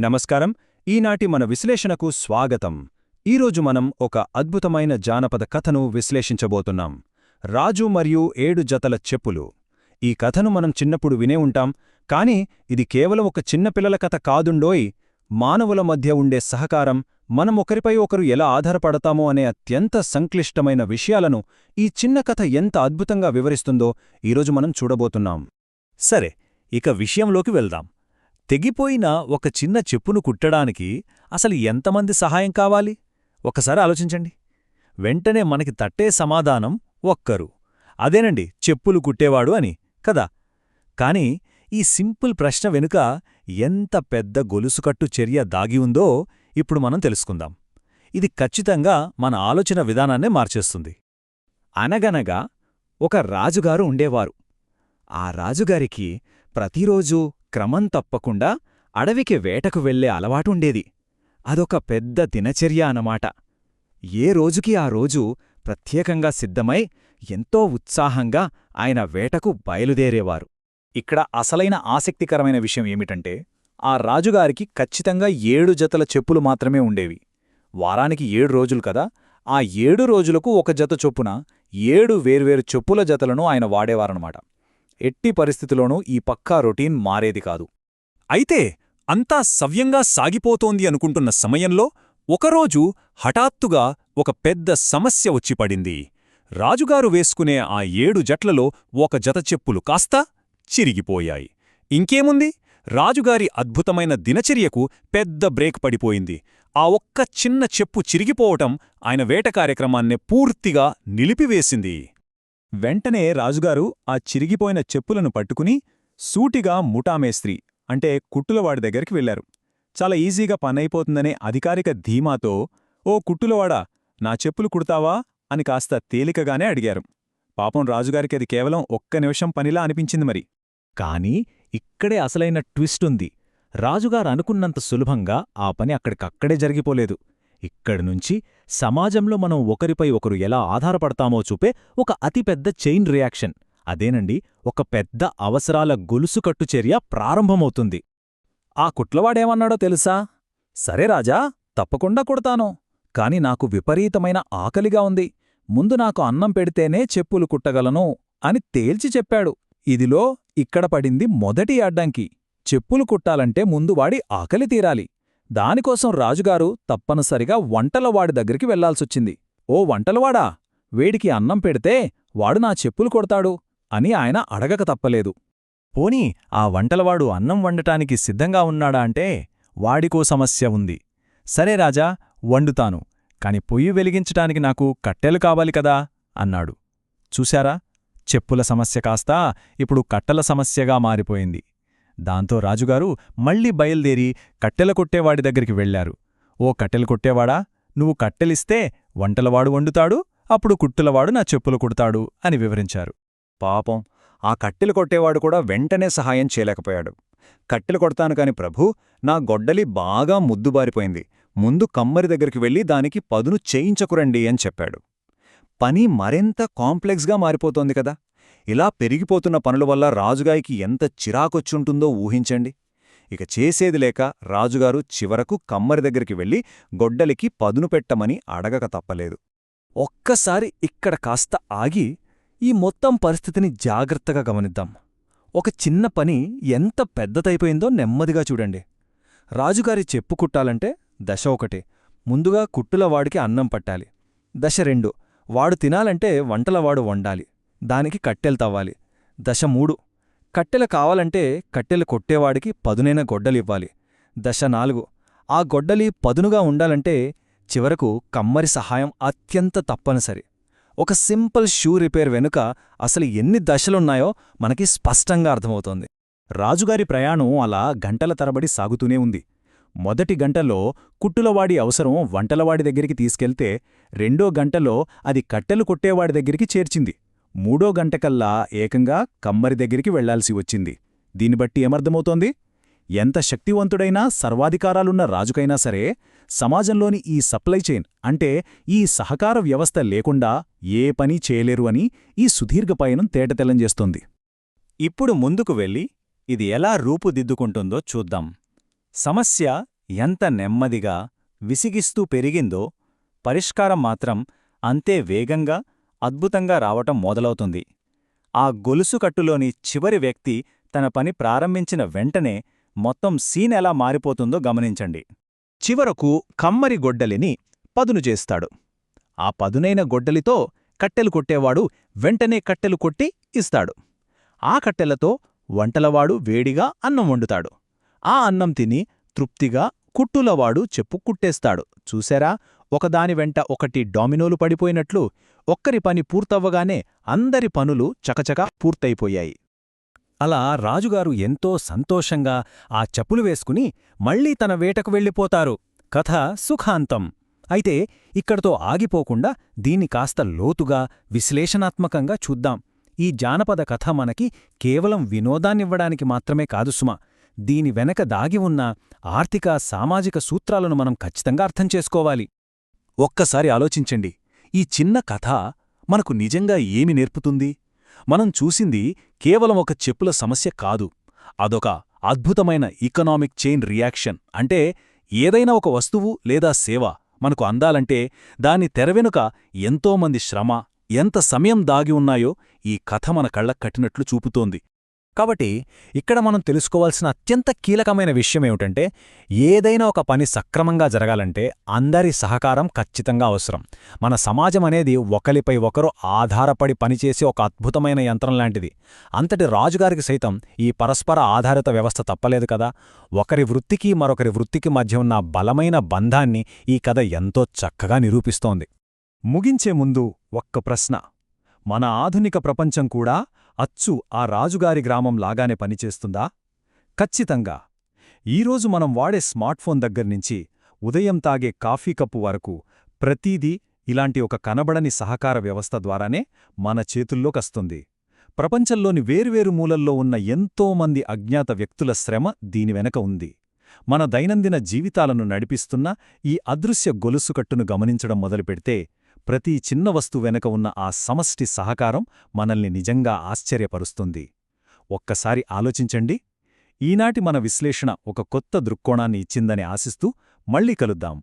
నమస్కారం. ఈనాటి మన విశ్లేషణకు స్వాగతం. ఈరోజు మనం ఒక అద్భుతమైన జానపద కథను విశ్లేషించబోతున్నాం. రాజు మరియు 7 జతల చెప్పులు. ఈ కథను మనం చిన్నప్పుడు వినే ఉంటాం, కానీ ఇది కేవలం ఒక చిన్నపిల్లల కథ కాదుండోయ్. మానవుల మధ్య ఉండే సహకారం, మనం ఒకరిపై ఒకరు ఎలా ఆధారపడతామో అనే అత్యంత సంక్లిష్టమైన విషయాలను ఈ చిన్న కథ ఎంత అద్భుతంగా వివరిస్తుందో ఈరోజు మనం చూడబోతున్నాం. సరే, ఇక విషయంలోకి వెళ్దాం. తెగిపోయిన ఒక చిన్న చెప్పును కుట్టడానికి అసలు ఎంతమంది సహాయం కావాలి? ఒకసారి ఆలోచించండి. వెంటనే మనకి తట్టే సమాధానం ఒక్కరు. అదేనండి, చెప్పులు కుట్టేవాడు అని కదా. కాని ఈ సింపుల్ ప్రశ్న వెనుక ఎంత పెద్ద గొలుసుకట్టు చర్య దాగి ఉందో ఇప్పుడు మనం తెలుసుకుందాం. ఇది ఖచ్చితంగా మన ఆలోచన విధానాన్నే మార్చేస్తుంది. అనగనగా ఒక రాజుగారు ఉండేవారు. ఆ రాజుగారికి ప్రతిరోజూ క్రమం తప్పకుండా అడవికి వేటకు వెళ్లే అలవాటుండేది. అదొక పెద్ద దినచర్య అన్నమాట. ఏ రోజుకి ఆ రోజు ప్రత్యేకంగా సిద్ధమై ఎంతో ఉత్సాహంగా ఆయన వేటకు బయలుదేరేవారు. ఇక్కడ అసలైన ఆసక్తికరమైన విషయం ఏమిటంటే, ఆ రాజుగారికి ఖచ్చితంగా 7 జతల చెప్పులు మాత్రమే ఉండేవి. వారానికి 7 రోజులు కదా, ఆ 7 రోజులకు ఒక జత చొప్పున 7 వేర్వేరు చెప్పుల జతలను ఆయన వాడేవారన్నమాట. ఎట్టి పరిస్థితిలోనూ ఈ పక్కా రొటీన్ మారేది కాదు. అయితే అంతా సవ్యంగా సాగిపోతోంది అనుకుంటున్న సమయంలో ఒకరోజు హఠాత్తుగా ఒక పెద్ద సమస్య వచ్చిపడింది. రాజుగారు వేసుకునే ఆ 7 జట్లలో ఒక జత చెప్పులు కాస్త చిరిగిపోయాయి. ఇంకేముంది, రాజుగారి అద్భుతమైన దినచర్యకు పెద్ద బ్రేక్ పడిపోయింది. ఆ ఒక్క చిన్న చెప్పు చిరిగిపోవటం ఆయన వేట కార్యక్రమాన్నే పూర్తిగా నిలిపివేసింది. వెంటనే రాజుగారు ఆ చిరిగిపోయిన చెప్పులను పట్టుకుని సూటిగా ముఠామేస్త్రి అంటే కుట్టులవాడి దగ్గరికి వెళ్లారు. చాలా ఈజీగా పనైపోతుందనే అధికారిక ధీమాతో, ఓ కుట్టులవాడా, నా చెప్పులు కుడతావా అని కాస్త తేలికగానే అడిగారు. పాపం రాజుగారికి అది కేవలం ఒక్క నిమిషం పనిలా అనిపించింది మరి. కాని ఇక్కడే అసలైన ట్విస్ట్ ఉంది. రాజుగారు అనుకున్నంత సులభంగా ఆ పని అక్కడికక్కడే జరిగిపోలేదు. ఇక్కడినుంచి సమాజంలో మనం ఒకరిపై ఒకరు ఎలా ఆధారపడతామో చూపే ఒక అతిపెద్ద చైన్ రియాక్షన్, అదేనండి ఒక పెద్ద అవసరాల గొలుసుకట్టు చర్య ప్రారంభమవుతుంది. ఆ కుట్లవాడేమన్నాడో తెలుసా? సరే రాజా, తప్పకుండా కుడతాను. కాని నాకు విపరీతమైన ఆకలిగా ఉంది. ముందు నాకు అన్నం పెడితేనే చెప్పులు కుట్టగలను అని తేల్చి చెప్పాడు. ఇదిలో ఇక్కడ పడింది మొదటి అడ్డంకి. చెప్పులు కుట్టాలంటే ముందు వాడి ఆకలి తీరాలి. దానికోసం రాజుగారు తప్పనిసరిగా వంటలవాడి దగ్గరికి వెళ్లాల్సొచ్చింది. ఓ వంటలవాడా, వేడికి అన్నం పెడితే వాడు నా చెప్పులు కొడతాడు అని ఆయన అడగక తప్పలేదు. పోనీ ఆ వంటలవాడు అన్నం వండటానికి సిద్ధంగా ఉన్నాడా అంటే వాడికో సమస్య ఉంది. సరే రాజా, వండుతాను, కాని పొయ్యి వెలిగించటానికి నాకు కట్టెలు కావాలి కదా అన్నాడు. చూశారా, చెప్పుల సమస్య కాస్తా ఇప్పుడు కట్టెల సమస్యగా మారిపోయింది. దాంతో రాజుగారు మళ్లీ బయల్దేరి కట్టెల కొట్టేవాడి దగ్గరికి వెళ్లారు. ఓ కట్టెలు కొట్టేవాడా, నువ్వు కట్టెలిస్తే వంటలవాడు వండుతాడు, అప్పుడు కుట్టులవాడు నా చెప్పులు కుడతాడు అని వివరించారు. పాపం, ఆ కట్టెలు కొట్టేవాడు కూడా వెంటనే సహాయం చేయలేకపోయాడు. కట్టెలు కొడతాను కాని ప్రభూ, నా గొడ్డలి బాగా ముద్దుబారిపోయింది. ముందు కమ్మరి దగ్గరికి వెళ్లి దానికి పదును చేయించకురండి అని చెప్పాడు. పని మరింత కాంప్లెక్స్గా మారిపోతోంది కదా. ఇలా పెరిగిపోతున్న పనుల వల్ల రాజుగారికి ఎంత చిరాకొచ్చుంటుందో ఊహించండి. ఇక చేసేది లేక రాజుగారు చివరకు కమ్మరి దగ్గరికి వెళ్లి గొడ్డలికి పదును పెట్టమని అడగక తప్పలేదు. ఒక్కసారి ఇక్కడ కాస్త ఆగి ఈ మొత్తం పరిస్థితిని జాగ్రత్తగా గమనిద్దాం. ఒక చిన్న పని ఎంత పెద్దదైపోయిందో నెమ్మదిగా చూడండి. రాజుగారి చెప్పు కుట్టాలంటే దశ 1, ముందుగా కుట్టులవాడికి అన్నం పట్టాలి. దశ 2, వాడు తినాలంటే వంటలవాడు వండాలి, దానికి కట్టెలు తవ్వాలి. దశ 3, కట్టెలు కావాలంటే కట్టెలు కొట్టేవాడికి పదునైన గొడ్డలివ్వాలి. దశ 4, ఆ గొడ్డలి పదునుగా ఉండాలంటే చివరకు కమ్మరి సహాయం అత్యంత తప్పనిసరి. ఒక సింపుల్ షూ రిపేర్ వెనుక అసలు ఎన్ని దశలున్నాయో మనకి స్పష్టంగా అర్థమవుతోంది. రాజుగారి ప్రయాణం అలా గంటల తరబడి సాగుతూనే ఉంది. మొదటి గంటలో కుట్టులవాడి అవసరం వంటలవాడి దగ్గరికి తీసుకెళ్తే, 2వ గంటలో అది కట్టెలు కొట్టేవాడి దగ్గరికి చేర్చింది. 3వ గంటకల్లా ఏకంగా కమ్మరి దగ్గరికి వెళ్లాల్సి వచ్చింది. దీన్నిబట్టి ఏమర్థమవుతోంది? ఎంత శక్తివంతుడైనా సర్వాధికారాలున్న రాజుకైనా సరే, సమాజంలోని ఈ సప్లై చైన్ అంటే ఈ సహకార వ్యవస్థ లేకుండా ఏ పనీ చేయలేరు అని ఈ సుదీర్ఘ పయనం తేటతెల్లం చేస్తోంది. ఇప్పుడు ముందుకు వెళ్ళి ఇది ఎలా రూపుదిద్దుకుంటుందో చూద్దాం. సమస్య ఎంత నెమ్మదిగా, విసిగిస్తూ పెరిగిందో పరిష్కారం మాత్రం అంతే వేగంగా, అద్భుతంగా రావటం మొదలవుతుంది. ఆ గొలుసుకట్టులోని చివరి వ్యక్తి తన పని ప్రారంభించిన వెంటనే మొత్తం సీన్ ఎలా మారిపోతుందో గమనించండి. చివరకు కమ్మరి గొడ్డలిని పదును చేస్తాడు. ఆ పదునైన గొడ్డలితో కట్టెలు కొట్టేవాడు వెంటనే కట్టెలు కొట్టి ఇస్తాడు. ఆ కట్టెలతో వంటలవాడు వేడిగా అన్నం వండుతాడు. ఆ అన్నం తిని తృప్తిగా కుట్టులవాడు చెప్పు కుట్టేస్తాడు. చూశారా, ఒకదాని వెంట ఒకటి డామినోలు పడిపోయినట్లు ఒక్కరి పని పూర్తవ్వగానే అందరి పనులు చకచకా పూర్తయిపోయాయి. అలా రాజుగారు ఎంతో సంతోషంగా ఆ చెప్పులు వేసుకుని మళ్లీ తన వేటకు వెళ్ళిపోతారు. కథ సుఖాంతం. అయితే ఇక్కడితో ఆగిపోకుండా దీన్ని కాస్త లోతుగా, విశ్లేషణాత్మకంగా చూద్దాం. ఈ జానపద కథ మనకి కేవలం వినోదాన్నివ్వడానికి మాత్రమే కాదు సుమా, దీని వెనక దాగి ఉన్న ఆర్థిక, సామాజిక సూత్రాలను మనం ఖచ్చితంగా అర్థం చేసుకోవాలి. ఒక్కసారి ఆలోచించండి, ఈ చిన్న కథ మనకు నిజంగా ఏమి నేర్పుతుంది? మనం చూసింది కేవలం ఒక చెప్పుల సమస్య కాదు, అదొక అద్భుతమైన ఇకనామిక్ చైన్ రియాక్షన్. అంటే ఏదైనా ఒక వస్తువు లేదా సేవ మనకు అందాలంటే దాని తెరవెనుక ఎంతోమంది శ్రమ, ఎంత సమయం దాగి ఉన్నాయో ఈ కథ మన కళ్ళకు కట్టినట్లు చూపుతోంది. కాబట్టి ఇక్కడ మనం తెలుసుకోవాల్సిన అత్యంత కీలకమైన విషయమేమిటంటే, ఏదైనా ఒక పని సక్రమంగా జరగాలంటే అందరి సహకారం ఖచ్చితంగా అవసరం. మన సమాజం అనేది ఒకరిపై ఒకరు ఆధారపడి పనిచేసే ఒక అద్భుతమైన యంత్రం లాంటిది. అంతటి రాజుగారికి సైతం ఈ పరస్పర ఆధారిత వ్యవస్థ తప్పలేదు కదా. ఒకరి వృత్తికి మరొకరి వృత్తికి మధ్య ఉన్న బలమైన బంధాన్ని ఈ కథ ఎంతో చక్కగా నిరూపిస్తోంది. ముగించే ముందు ఒక్క ప్రశ్న. మన ఆధునిక ప్రపంచం కూడా అచ్చు ఆ రాజుగారి గ్రామం లాగానే పనిచేస్తుందా? ఖచ్చితంగా. ఈరోజు మనం వాడే స్మార్ట్ఫోన్ దగ్గర్నుంచి ఉదయం తాగే కాఫీ కప్పు వరకు ప్రతీదీ ఇలాంటి ఒక కనబడని సహకార వ్యవస్థ ద్వారానే మన చేతుల్లోకొస్తుంది. ప్రపంచంలోని వేర్వేరు మూలల్లో ఉన్న ఎంతోమంది అజ్ఞాత వ్యక్తుల శ్రమ దీని వెనక ఉంది. మన దైనందిన జీవితాలను నడిపిస్తున్న ఈ అదృశ్య గొలుసుకట్టును గమనించడం మొదలుపెడితే ప్రతి చిన్న వస్తువు వెనక ఉన్న ఆ సమష్టి సహకారం మనల్ని నిజంగా ఆశ్చర్యపరుస్తుంది. ఒక్కసారి ఆలోచించండి. ఈనాటి మన విశ్లేషణ ఒక కొత్త దృక్కోణాన్ని ఇచ్చిందని ఆశిస్తూ మళ్ళీ కలుద్దాం.